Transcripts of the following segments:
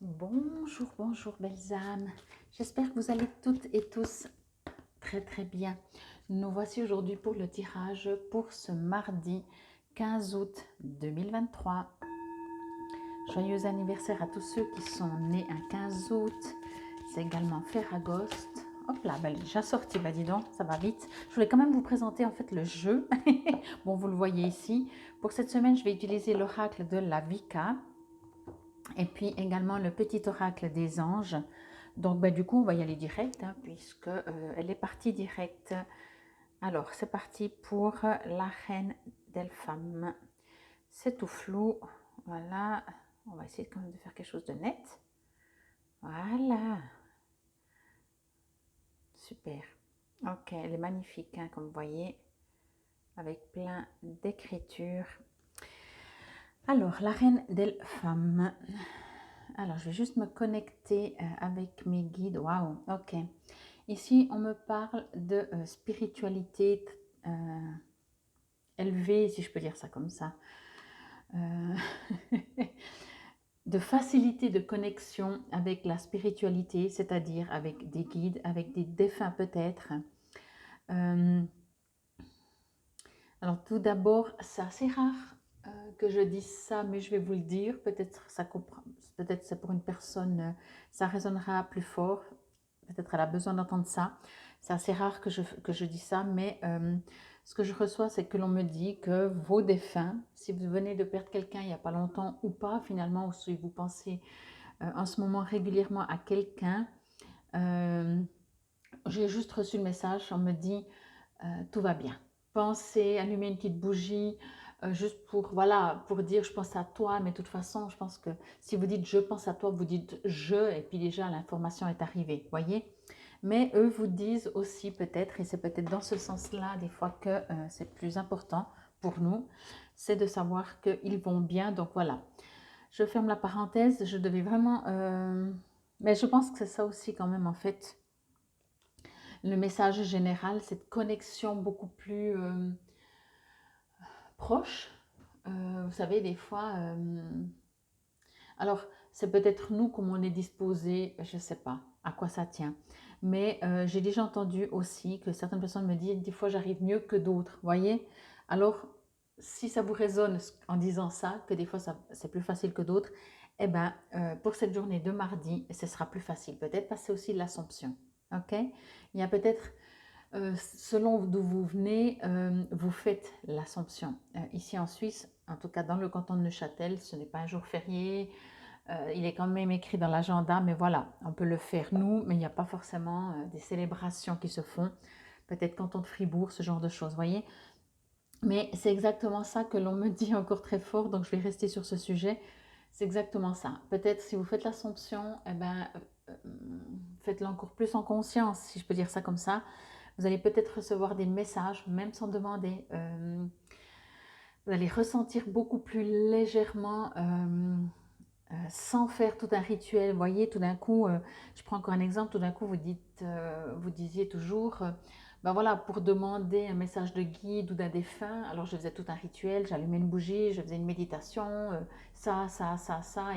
Bonjour, bonjour belles âmes. J'espère que vous allez toutes et tous très très bien. Nous voici aujourd'hui pour le tirage pour ce mardi 15 août 2023. Joyeux anniversaire à tous ceux qui sont nés un 15 août. C'est également Ferragost. Hop là, ben, déjà sorti, bah dis donc, ça va vite. Je voulais quand même vous présenter en fait le jeu. Bon, vous le voyez ici. Pour cette semaine, je vais utiliser l'oracle de la Vika. Et puis également le petit oracle des anges. Donc du coup, on va y aller direct, hein, puisque elle est partie directe. Alors, c'est parti pour la reine des femmes. C'est tout flou. Voilà. On va essayer quand même de faire quelque chose de net. Voilà. Super. Ok, elle est magnifique, hein, comme vous voyez, avec plein d'écritures. Alors, la reine des femmes. Alors, je vais juste me connecter avec mes guides. Waouh, ok. Ici, on me parle de spiritualité élevée, si je peux dire ça comme ça. De facilité de connexion avec la spiritualité, c'est-à-dire avec des guides, avec des défunts peut-être. Alors tout d'abord, c'est assez rare que je dise ça, mais je vais vous le dire. Peut-être peut-être c'est pour une personne, ça résonnera plus fort. Peut-être elle a besoin d'entendre ça. C'est assez rare que je dis ça, mais ce que je reçois, c'est que l'on me dit que vos défunts, si vous venez de perdre quelqu'un il n'y a pas longtemps ou pas finalement, ou si vous pensez en ce moment régulièrement à quelqu'un, euh, j'ai juste reçu le message, on me dit tout va bien. Pensez, allumer une petite bougie, juste pour, voilà, pour dire je pense à toi, mais de toute façon, je pense que si vous dites je pense à toi, vous dites je, et puis déjà l'information est arrivée, voyez. Mais eux vous disent aussi peut-être, et c'est peut-être dans ce sens-là des fois que c'est plus important pour nous, c'est de savoir qu'ils vont bien, donc voilà. Je ferme la parenthèse, je devais vraiment... mais je pense que c'est ça aussi quand même en fait le message général, cette connexion beaucoup plus proche. Vous savez, des fois, alors c'est peut-être nous comme on est disposé, je ne sais pas à quoi ça tient. Mais j'ai déjà entendu aussi que certaines personnes me disent, des fois j'arrive mieux que d'autres, voyez. Alors, si ça vous résonne en disant ça, que des fois c'est plus facile que d'autres, eh bien, pour cette journée de mardi, ce sera plus facile. Peut-être passer aussi l'Assomption, ok. Il y a peut-être selon d'où vous venez, vous faites l'Assomption. Ici en Suisse, en tout cas dans le canton de Neuchâtel, ce n'est pas un jour férié. Il est quand même écrit dans l'agenda, mais voilà, on peut le faire nous, mais il n'y a pas forcément des célébrations qui se font. Peut-être canton de Fribourg, ce genre de choses, voyez. Mais c'est exactement ça que l'on me dit encore très fort, donc je vais rester sur ce sujet. C'est exactement ça. Peut-être si vous faites l'Assomption, eh ben, faites-le encore plus en conscience, si je peux dire ça comme ça. Vous allez peut-être recevoir des messages, même sans demander. Vous allez ressentir beaucoup plus légèrement, sans faire tout un rituel. Vous voyez, tout d'un coup, je prends encore un exemple, tout d'un coup, vous disiez toujours, ben voilà, pour demander un message de guide ou d'un défunt, alors je faisais tout un rituel, j'allumais une bougie, je faisais une méditation, ça,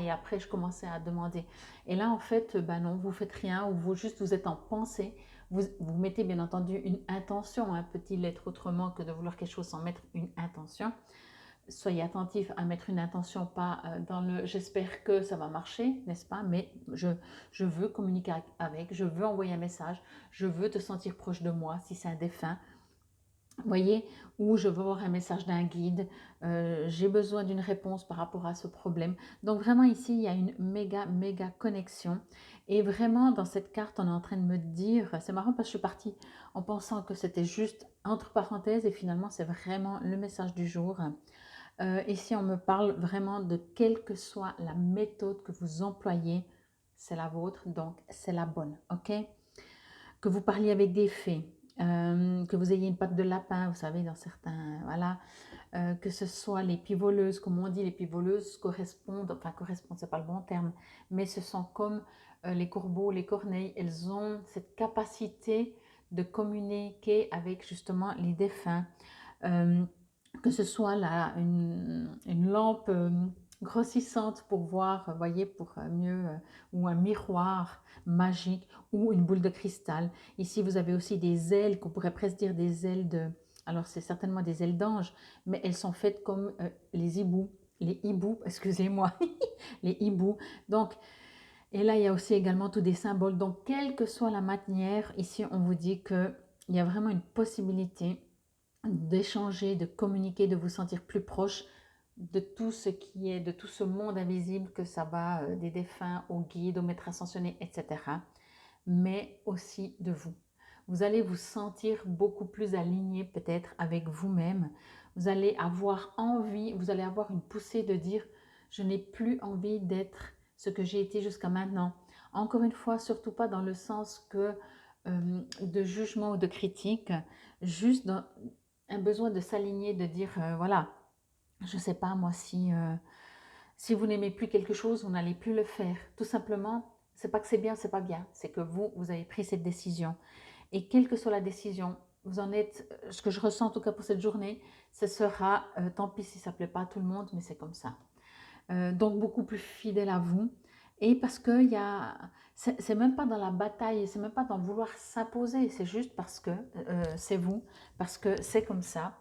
et après je commençais à demander. Et là, en fait, ben non, vous faites rien, ou vous êtes en pensée, vous mettez bien entendu une intention, un petit lettre autrement que de vouloir quelque chose sans mettre une intention. Soyez attentif à mettre une intention, pas dans le j'espère que ça va marcher, n'est-ce pas? Mais je veux communiquer avec, je veux envoyer un message, je veux te sentir proche de moi si c'est un défunt. Vous voyez, ou je veux avoir un message d'un guide, j'ai besoin d'une réponse par rapport à ce problème. Donc vraiment ici, il y a une méga connexion. Et vraiment, dans cette carte, on est en train de me dire, c'est marrant parce que je suis partie en pensant que c'était juste entre parenthèses et finalement, c'est vraiment le message du jour. Ici, on me parle vraiment de quelle que soit la méthode que vous employez, c'est la vôtre, donc c'est la bonne, ok? Que vous parliez avec des faits, que vous ayez une patte de lapin, vous savez, dans certains, voilà, que ce soit les pivoleuses, comme on dit, les pivoleuses correspondent, c'est pas le bon terme, mais ce sont comme les corbeaux, les corneilles, elles ont cette capacité de communiquer avec justement les défunts. Euh, que ce soit une lampe grossissante pour voir, voyez, pour mieux, ou un miroir magique, ou une boule de cristal. Ici, vous avez aussi des ailes, qu'on pourrait presque dire des ailes de... Alors, c'est certainement des ailes d'ange, mais elles sont faites comme les hiboux, excusez-moi, les hiboux. Donc, et là, il y a aussi également tous des symboles. Donc, quelle que soit la manière, ici, on vous dit qu'il y a vraiment une possibilité d'échanger, de communiquer, de vous sentir plus proche de tout ce qui est, de tout ce monde invisible, que ça va des défunts aux guides, aux maîtres ascensionnés, etc. Mais aussi de vous. Vous allez vous sentir beaucoup plus aligné peut-être avec vous-même. Vous allez avoir envie, vous allez avoir une poussée de dire, je n'ai plus envie d'être ce que j'ai été jusqu'à maintenant. Encore une fois, surtout pas dans le sens que de jugement ou de critique, juste dans un besoin de s'aligner, de dire, voilà, je ne sais pas moi si vous n'aimez plus quelque chose, vous n'allez plus le faire. Tout simplement, c'est pas que c'est bien, c'est pas bien, c'est que vous avez pris cette décision. Et quelle que soit la décision, vous en êtes, ce que je ressens en tout cas pour cette journée, ce sera, tant pis si ça ne plaît pas à tout le monde, mais c'est comme ça. Donc beaucoup plus fidèle à vous. Et parce que c'est même pas dans la bataille, c'est même pas dans vouloir s'imposer, c'est juste parce que c'est vous, parce que c'est comme ça,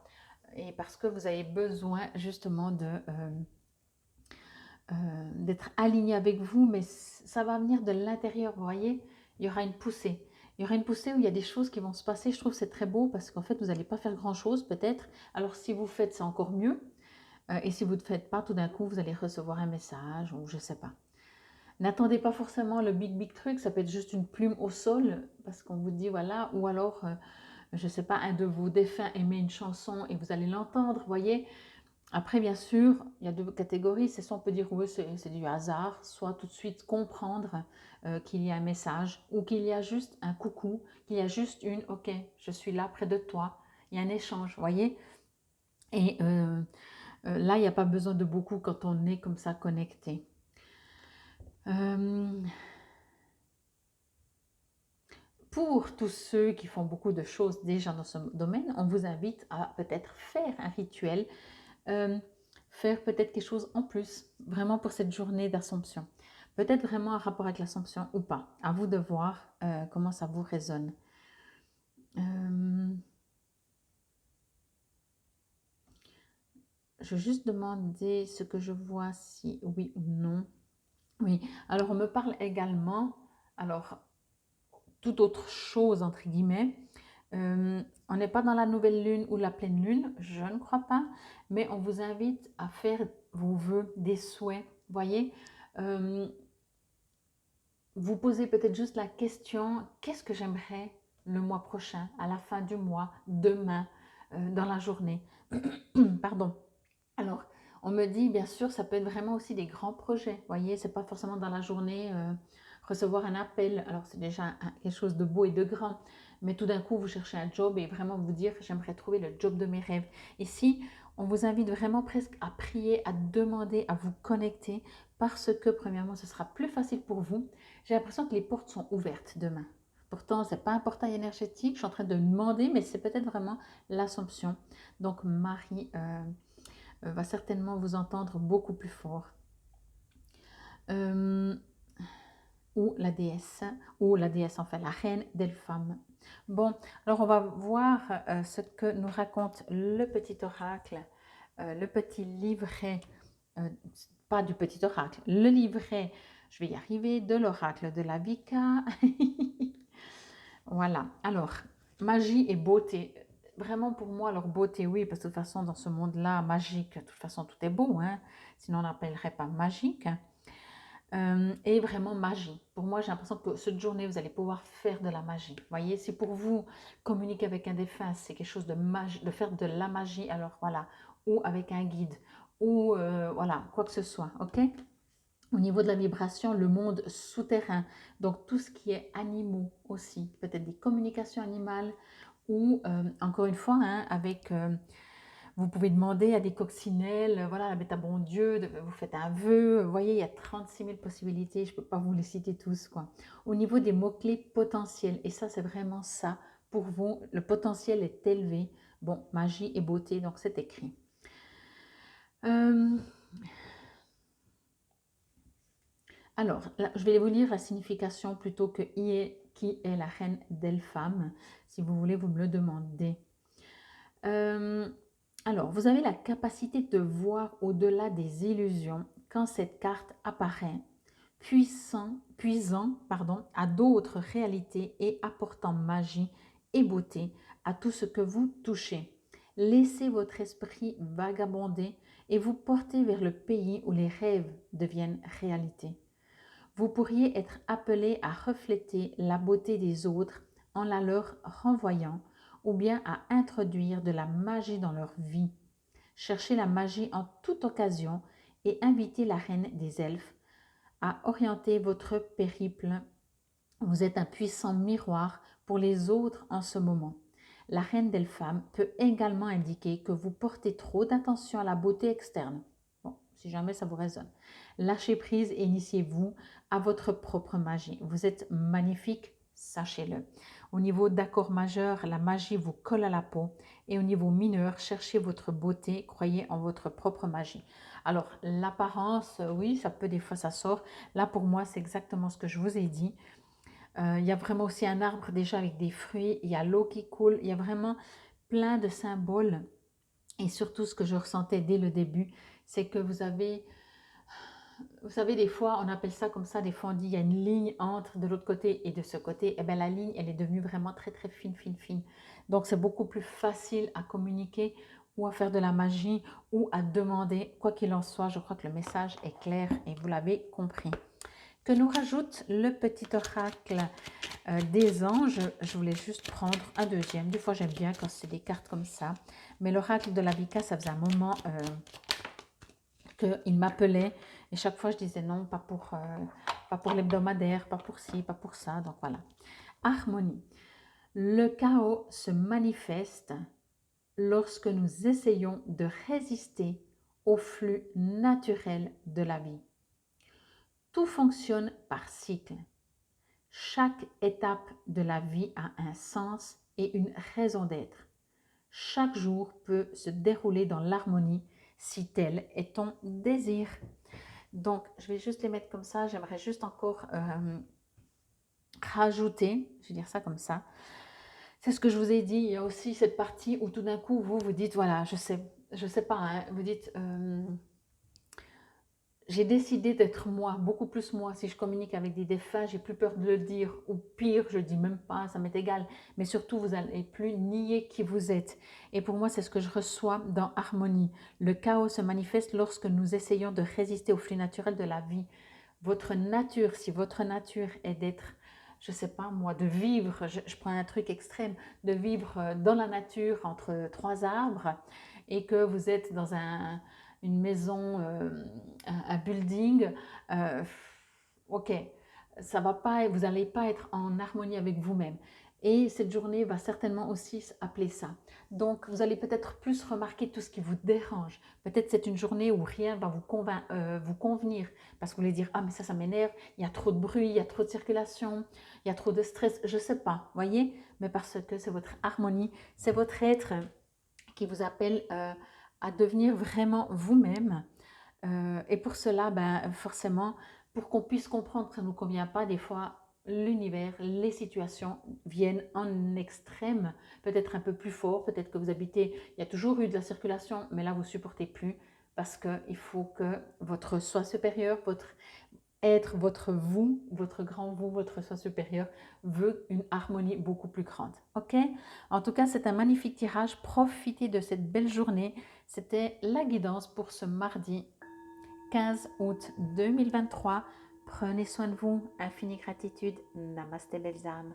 et parce que vous avez besoin justement d'être aligné avec vous, mais ça va venir de l'intérieur, vous voyez, il y aura une poussée. Il y aura une poussée où il y a des choses qui vont se passer. Je trouve que c'est très beau parce qu'en fait, vous n'allez pas faire grand-chose peut-être. Alors si vous faites, c'est encore mieux. Et si vous ne faites pas, tout d'un coup, vous allez recevoir un message ou je ne sais pas. N'attendez pas forcément le big truc, ça peut être juste une plume au sol parce qu'on vous dit voilà, ou alors, je ne sais pas, un de vos défunts émet une chanson et vous allez l'entendre, vous voyez. Après, bien sûr, il y a deux catégories. C'est soit on peut dire oui, c'est du hasard, soit tout de suite comprendre qu'il y a un message ou qu'il y a juste un coucou, qu'il y a juste une ok, je suis là près de toi. Il y a un échange, vous voyez. Et là, il n'y a pas besoin de beaucoup quand on est comme ça connecté. Pour tous ceux qui font beaucoup de choses déjà dans ce domaine, on vous invite à peut-être faire un rituel, faire peut-être quelque chose en plus, vraiment pour cette journée d'Assomption. Peut-être vraiment un rapport avec l'Assomption ou pas. À vous de voir comment ça vous résonne. Je vais juste demander ce que je vois, si oui ou non. Oui, alors on me parle également, alors toute autre chose entre guillemets. On n'est pas dans la nouvelle lune ou la pleine lune, je ne crois pas, mais on vous invite à faire vos vœux, des souhaits, voyez. Vous posez peut-être juste la question, qu'est-ce que j'aimerais le mois prochain, à la fin du mois, demain, dans la journée. Pardon. Alors, on me dit, bien sûr, ça peut être vraiment aussi des grands projets. Vous voyez, c'est pas forcément dans la journée recevoir un appel. Alors, c'est déjà quelque chose de beau et de grand. Mais tout d'un coup, vous cherchez un job et vraiment vous dire, j'aimerais trouver le job de mes rêves. Ici, on vous invite vraiment presque à prier, à demander, à vous connecter parce que, premièrement, ce sera plus facile pour vous. J'ai l'impression que les portes sont ouvertes demain. Pourtant, ce n'est pas un portail énergétique. Je suis en train de demander, mais c'est peut-être vraiment l'Assomption. Donc, Marie va certainement vous entendre beaucoup plus fort. Ou la déesse, enfin la reine des femmes. Bon, alors on va voir ce que nous raconte le petit oracle, le petit livret, pas du petit oracle, le livret, je vais y arriver, de l'oracle de la Vika. Voilà, alors, magie et beauté. Vraiment pour moi, alors beauté, oui, parce que de toute façon, dans ce monde-là, magique, de toute façon, tout est beau, hein? Sinon on n'appellerait pas magique. Et vraiment magie. Pour moi, j'ai l'impression que cette journée, vous allez pouvoir faire de la magie. Vous voyez, si pour vous, communiquer avec un défunt, c'est quelque chose de magie, de faire de la magie, alors voilà, ou avec un guide, ou voilà, quoi que ce soit, ok? Au niveau de la vibration, le monde souterrain, donc tout ce qui est animaux aussi, peut-être des communications animales, ou encore une fois, hein, avec... vous pouvez demander à des coccinelles, voilà, la bête à bon Dieu, vous faites un vœu, vous voyez, il y a 36 000 possibilités, je ne peux pas vous les citer tous, quoi. Au niveau des mots-clés potentiels, et ça, c'est vraiment ça, pour vous, le potentiel est élevé. Bon, magie et beauté, donc c'est écrit. Alors, là, je vais vous lire la signification plutôt que qui est la reine des femmes. Si vous voulez, vous me le demandez. Euh, alors, vous avez la capacité de voir au-delà des illusions quand cette carte apparaît, puisant à d'autres réalités et apportant magie et beauté à tout ce que vous touchez. Laissez votre esprit vagabonder et vous portez vers le pays où les rêves deviennent réalité. Vous pourriez être appelé à refléter la beauté des autres en la leur renvoyant ou bien à introduire de la magie dans leur vie. Cherchez la magie en toute occasion et invitez la reine des elfes à orienter votre périple. Vous êtes un puissant miroir pour les autres en ce moment. La reine des femmes peut également indiquer que vous portez trop d'attention à la beauté externe. Bon, si jamais ça vous résonne. Lâchez prise et initiez-vous à votre propre magie. Vous êtes magnifique, sachez-le. Au niveau d'accord majeur, la magie vous colle à la peau. Et au niveau mineur, cherchez votre beauté, croyez en votre propre magie. Alors, l'apparence, oui, ça peut des fois, ça sort. Là, pour moi, c'est exactement ce que je vous ai dit. Il y a vraiment aussi un arbre déjà avec des fruits, il y a l'eau qui coule, il y a vraiment plein de symboles. Et surtout, ce que je ressentais dès le début, c'est que vous savez, des fois, on appelle ça comme ça, des fois on dit il y a une ligne entre de l'autre côté et de ce côté. Et bien la ligne, elle est devenue vraiment très très fine, fine, fine. Donc c'est beaucoup plus facile à communiquer ou à faire de la magie ou à demander. Quoi qu'il en soit, je crois que le message est clair et vous l'avez compris. Que nous rajoute le petit oracle des anges. Je voulais juste prendre un deuxième. Des fois, j'aime bien quand c'est des cartes comme ça. Mais l'oracle de la Vika, ça faisait un moment qu'il m'appelait. Et chaque fois, je disais non, pas pour l'hebdomadaire, pas pour ci, pas pour ça. Donc voilà. Harmonie. Le chaos se manifeste lorsque nous essayons de résister au flux naturel de la vie. Tout fonctionne par cycle. Chaque étape de la vie a un sens et une raison d'être. Chaque jour peut se dérouler dans l'harmonie si tel est ton désir. Donc, je vais juste les mettre comme ça. J'aimerais juste encore rajouter, je vais dire ça comme ça. C'est ce que je vous ai dit. Il y a aussi cette partie où tout d'un coup, vous dites, voilà, je sais pas, hein, vous dites... j'ai décidé d'être moi, beaucoup plus moi. Si je communique avec des défunts, j'ai plus peur de le dire. Ou pire, je ne dis même pas, ça m'est égal. Mais surtout, vous n'allez plus nier qui vous êtes. Et pour moi, c'est ce que je reçois dans Harmonie. Le chaos se manifeste lorsque nous essayons de résister au flux naturel de la vie. Votre nature, si votre nature est d'être, je ne sais pas moi, de vivre, je prends un truc extrême, de vivre dans la nature entre trois arbres et que vous êtes dans une maison, un building, ok, ça va pas, vous n'allez pas être en harmonie avec vous-même. Et cette journée va certainement aussi appeler ça. Donc, vous allez peut-être plus remarquer tout ce qui vous dérange. Peut-être c'est une journée où rien va vous convenir parce que vous allez dire « Ah, mais ça m'énerve, il y a trop de bruit, il y a trop de circulation, il y a trop de stress. » Je ne sais pas, voyez. Mais parce que c'est votre harmonie, c'est votre être qui vous appelle à devenir vraiment vous-même. Et pour cela, forcément, pour qu'on puisse comprendre que ça ne nous convient pas, des fois, l'univers, les situations viennent en extrême, peut-être un peu plus fort, peut-être que vous habitez, il y a toujours eu de la circulation, mais là, vous ne supportez plus parce qu'il faut que votre soi supérieur, votre être, votre vous, votre grand vous, votre soi supérieur veut une harmonie beaucoup plus grande. Ok? En tout cas, c'est un magnifique tirage. Profitez de cette belle journée. C'était la guidance pour ce mardi 15 août 2023. Prenez soin de vous. Infinie gratitude. Namasté, belles âmes.